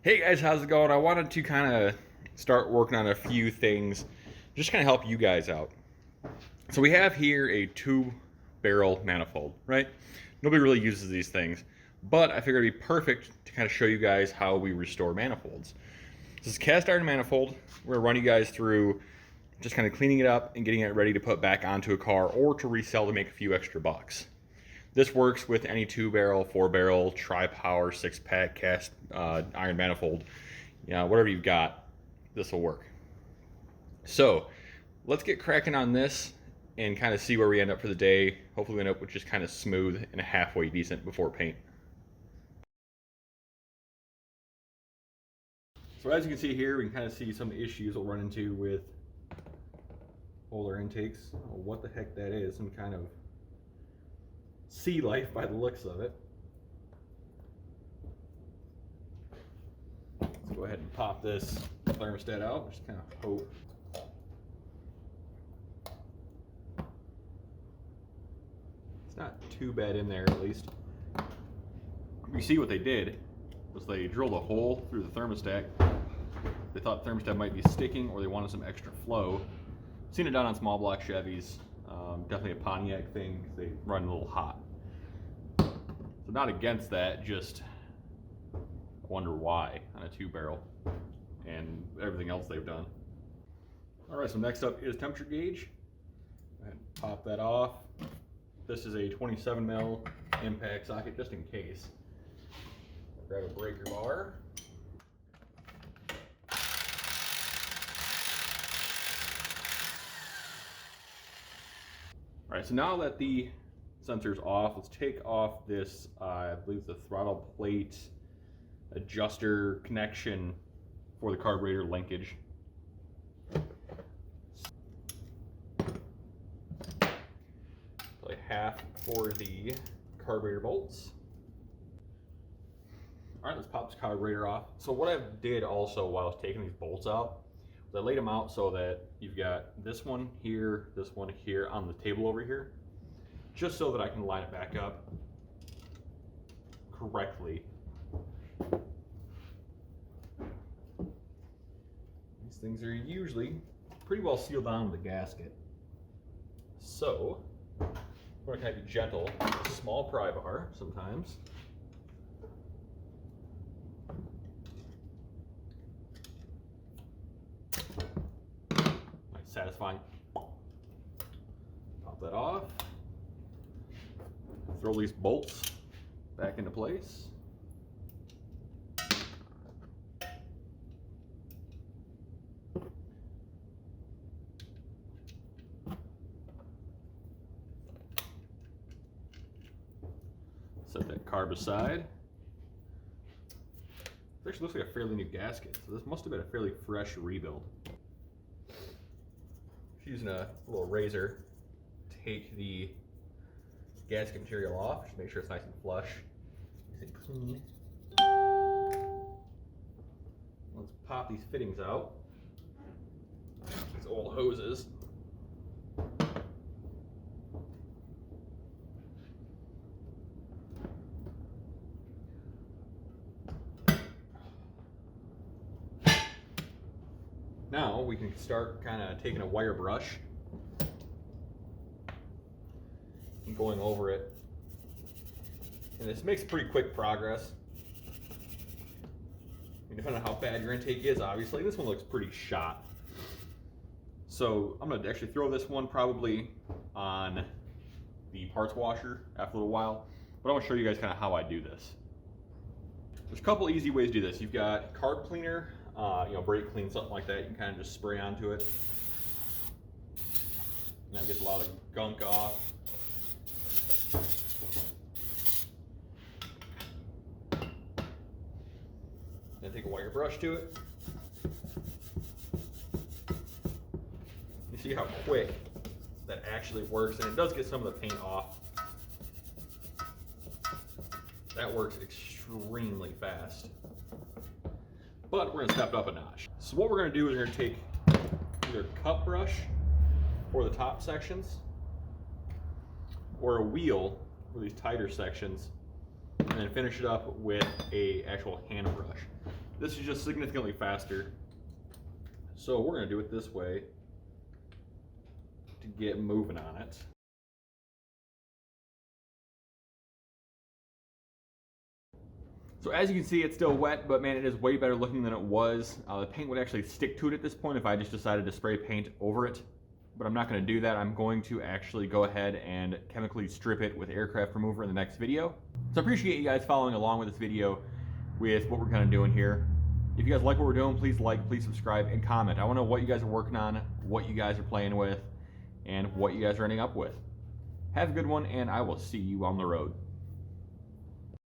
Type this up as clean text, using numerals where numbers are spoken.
Hey guys, how's it going? I wanted to kind of start working on a few things, just kind of help you guys out. So we have here a 2-barrel manifold, right? Nobody really uses these things, but I figured it'd be perfect to kind of show you guys how we restore manifolds. This is cast iron manifold. We're gonna run you guys through just kind of cleaning it up and getting it ready to put back onto a car or to resell to make a few extra bucks. This works with any 2-barrel, 4-barrel, tri-power, 6-pack cast iron manifold. Whatever you've got, this will work. So let's get cracking on this and kind of see where we end up for the day. Hopefully we end up with just kind of smooth and halfway decent before paint. So as you can see here, we can kind of see some of the issues we'll run into with older intakes. I don't know what the heck that is, some kind of sea life by the looks of it. Let's go ahead and pop this thermostat out, just kind of hope. It's not too bad in there, at least. You see what they did was they drilled a hole through the thermostat. They thought the thermostat might be sticking or they wanted some extra flow. Seen it done on small block Chevys. Definitely a Pontiac thing because they run a little hot. So not against that, just wonder why on a 2-barrel and everything else they've done. All right, so next up is temperature gauge. Go ahead and pop that off. This is a 27 mil impact socket just in case. Grab a breaker bar. All right, so now that the sensor's off, let's take off this, I believe the throttle plate adjuster connection for the carburetor linkage. Probably half for the carburetor bolts. All right, let's pop this carburetor off. So what I did also while I was taking these bolts out, I laid them out so that you've got this one here on the table over here, just so that I can line it back up correctly. These things are usually pretty well sealed down with the gasket. So I'm going to kind of be gentle with a small pry bar sometimes. Satisfying. Pop that off. Throw these bolts back into place. Set that carb aside. This actually looks like a fairly new gasket, so this must have been a fairly fresh rebuild. Using a little razor, take the gasket material off, just make sure it's nice and flush, nice and clean. Let's pop these fittings out. These old hoses. Now we can start kind of taking a wire brush and going over it. And this makes pretty quick progress. Depending on how bad your intake is, obviously. This one looks pretty shot. So I'm going to actually throw this one probably on the parts washer after a little while. But I want to show you guys kind of how I do this. There's a couple easy ways to do this. You've got carb cleaner. Brake clean, something like that, you can kind of just spray onto it. And that gets a lot of gunk off. Then take a wire brush to it. You see how quick that actually works, and it does get some of the paint off. That works extremely fast. But we're gonna step it up a notch. So what we're gonna do is we're gonna take either a cup brush for the top sections or a wheel for these tighter sections, and then finish it up with a actual hand brush. This is just significantly faster. So we're going to do it this way to get moving on it. So as you can see, it's still wet, but man, it is way better looking than it was. The paint would actually stick to it at this point if I just decided to spray paint over it, but I'm not going to do that. I'm going to actually go ahead and chemically strip it with aircraft remover in the next video. So I appreciate you guys following along with this video with what we're kind of doing here. If you guys like what we're doing, please like, please subscribe, and comment. I want to know what you guys are working on, what you guys are playing with, and what you guys are ending up with. Have a good one, and I will see you on the road.